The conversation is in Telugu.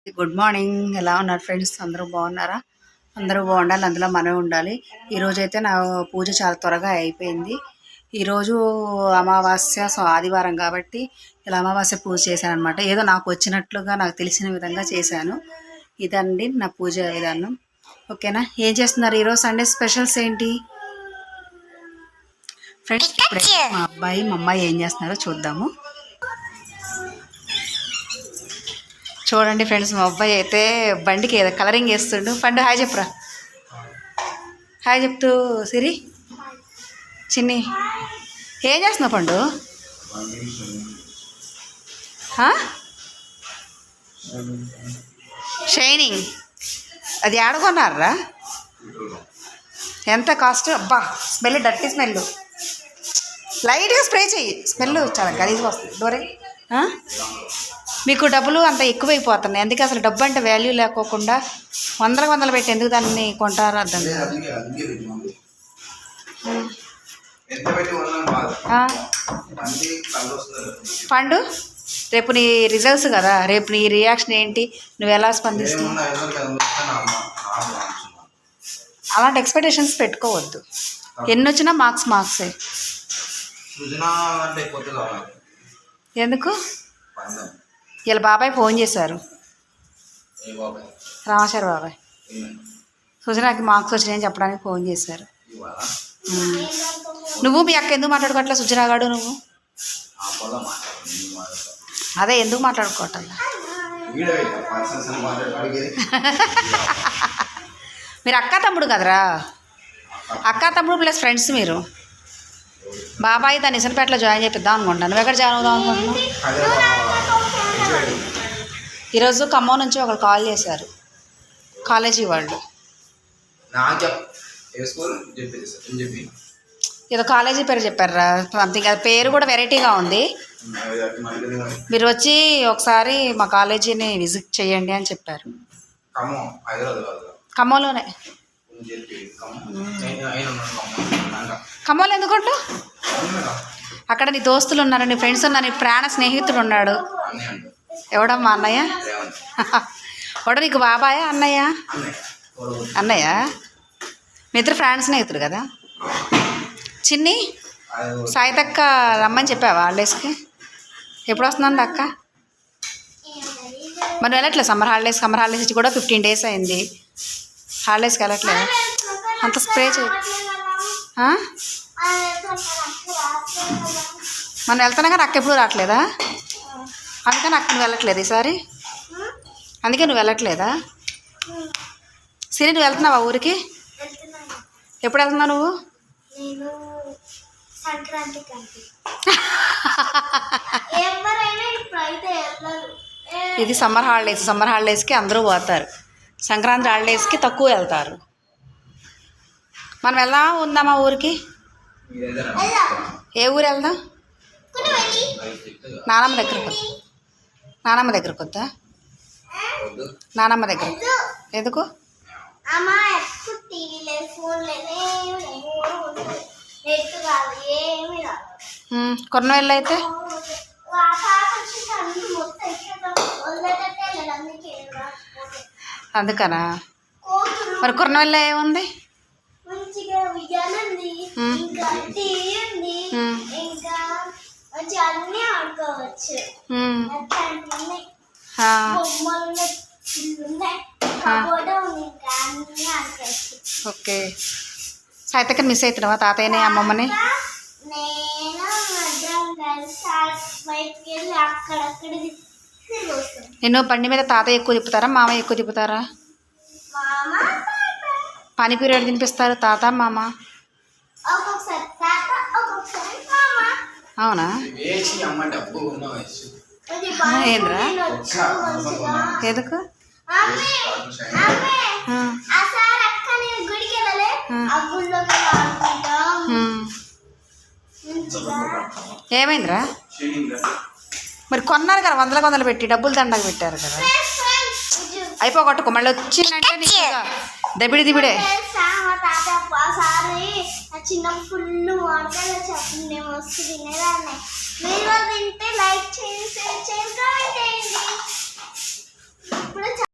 Good morning. ఎలా ఉన్నారు ఫ్రెండ్స్? అందరూ బాగున్నారా? అందరూ బాగుండాలి, అందులో మనమే ఉండాలి. ఈరోజైతే నా పూజ చాలా త్వరగా అయిపోయింది. ఈరోజు అమావాస్య, ఆదివారం కాబట్టి ఇలా అమావాస్య పూజ చేశాను అనమాట. ఏదో నాకు వచ్చినట్లుగా నాకు తెలిసిన విధంగా చేశాను. ఇదండి నా పూజ విధానం. ఓకేనా? ఏం చేస్తున్నారు ఈరోజు? సండే స్పెషల్స్ ఏంటి ఫ్రెండ్స్? ఇప్పుడే మా అబ్బాయి మా అమ్మాయి ఏం చేస్తున్నారో చూద్దాము. చూడండి ఫ్రెండ్స్, మా అబ్బాయి అయితే బండికి ఏదో కలరింగ్ వేస్తుండు. పండు హాయ్ చెప్పురా. హాయ్ చెప్తూ సిరి. చిన్ని ఏం చేస్తున్నావు పండు? షైనింగ్ అది ఆడుకున్నారా? ఎంత కాస్ట్? అబ్బా స్మెల్, డర్టీ స్మెల్. లైట్గా స్ప్రే చెయ్యి, స్మెల్ చాలా గలీజ్గా వస్తుంది. డోరే మీకు డబ్బులు అంత ఎక్కువైపోతున్నాయి. అందుకే అసలు డబ్బు అంటే వాల్యూ లేకోకుండా వందలు పెట్టి ఎందుకు దాన్ని కొంటారో అర్థం కాదు. పండు రేపు నీ రిజల్ట్స్ కదా, రేపు నీ రియాక్షన్ ఏంటి? నువ్వు ఎలా స్పందిస్తున్నావు? అలాంటి ఎక్స్పెక్టేషన్స్ పెట్టుకోవద్దు. ఎన్ని వచ్చినా మార్క్సే. ఎందుకు? ఇలా బాబాయ్ ఫోన్ చేశారు, రామాచారి బాబాయ్. సుజనాకి మార్క్స్ వచ్చినాయని చెప్పడానికి ఫోన్ చేశారు. నువ్వు మీ అక్క ఎందుకు మాట్లాడుకోవట్లే? సుజనాగాడు నువ్వు అదే ఎందుకు మాట్లాడుకోవట్లా? మీరు అక్క తమ్ముడు కదరా, అక్క తమ్ముడు ప్లస్ ఫ్రెండ్స్ మీరు. బాబాయ్ దాన్ని ఇసనపేటలో జాయిన్ చేపిద్దాం అనుకుంటాను. నువ్వు ఎక్కడ జాయిన్ అవుదాం అనుకుంటున్నావు? ఈరోజు ఖమ్మం నుంచి ఒకరు కాల్ చేశారు, కాలేజీ వాళ్ళు. ఏదో కాలేజీ పేరు చెప్పారా సంథింగ్, అది పేరు కూడా వెరైటీగా ఉంది. మీరు వచ్చి ఒకసారి మా కాలేజీని విజిట్ చేయండి అని చెప్పారు. ఖమ్మంలోనే. ఖమ్మంలో ఎందుకుంటూ? అక్కడ నీ దోస్తులు ఉన్నారు, నీ ఫ్రెండ్స్ ఉన్నారు, నీ ప్రాణ స్నేహితుడు ఉన్నాడు. ఎవడమ్మా? అన్నయ్య? వాడు నీకు బాబాయా అన్నయ్య? అన్నయ్య. మీ ఇద్దరు ఫ్రెండ్స్ స్నేహితుడు కదా. చిన్ని సాయితక్క రమ్మని చెప్పావా హాలిడేస్కి? ఎప్పుడు వస్తుందండి అక్క? మనం వెళ్ళట్లేదు సమ్మర్ హాలిడేస్ ఇచ్చి కూడా 15 days అయింది. హాలిడేస్కి వెళ్ళట్లేదు. అంత స్ప్రే చేయి. మనం వెళ్తున్నాం కానీ అక్క ఎప్పుడు రావట్లేదా? అందుకని అక్క నువ్వు వెళ్ళట్లేదు ఈసారి? అందుకే నువ్వు వెళ్ళట్లేదా? సిరి నువ్వు వెళ్తున్నావా ఊరికి? ఎప్పుడు వెళ్తున్నావు నువ్వు? ఇది సమ్మర్ హాలిడేస్కి అందరూ పోతారు. సంక్రాంతి హాలిడేస్కి తక్కువ వెళ్తారు. మనం ఉందామా ఊరికి? ఏ ఊరు వెళ్దాం? నానమ్మ దగ్గరకు వద్దా? నానమ్మ దగ్గర ఎందుకు? కొన్నవెళ్ళి అయితే అందుకనా? మరి కొన్నవెళ్ళ ఏముంది? ఓకే. సాయితక్కని మిస్ అవుతున్నావా? తాతయ్యని అమ్మమ్మని? నిన్ను బండి మీద తాతయ్య ఎక్కువ తిప్పుతారా మామయ్య ఎక్కువ తిప్పుతారా? పానీపూరి తినిపిస్తారు తాత మామ? అవునా? ఏంద్రా ఎందుకు? ఏమైందిరా? మరి కొన్నారు కదా, వందలు పెట్టి డబ్బులు దండగా పెట్టారు కదా. అయిపోగొట్టుకో, మళ్ళీ వచ్చిందంటే నీకు దబిడే. చిన్నప్పుడు చెప్పండి వస్తుంది తినేదాన్ని. మీరు తింటే లైక్ చేయండి, షేర్ చేయండి, కామెంట్ చేయండి.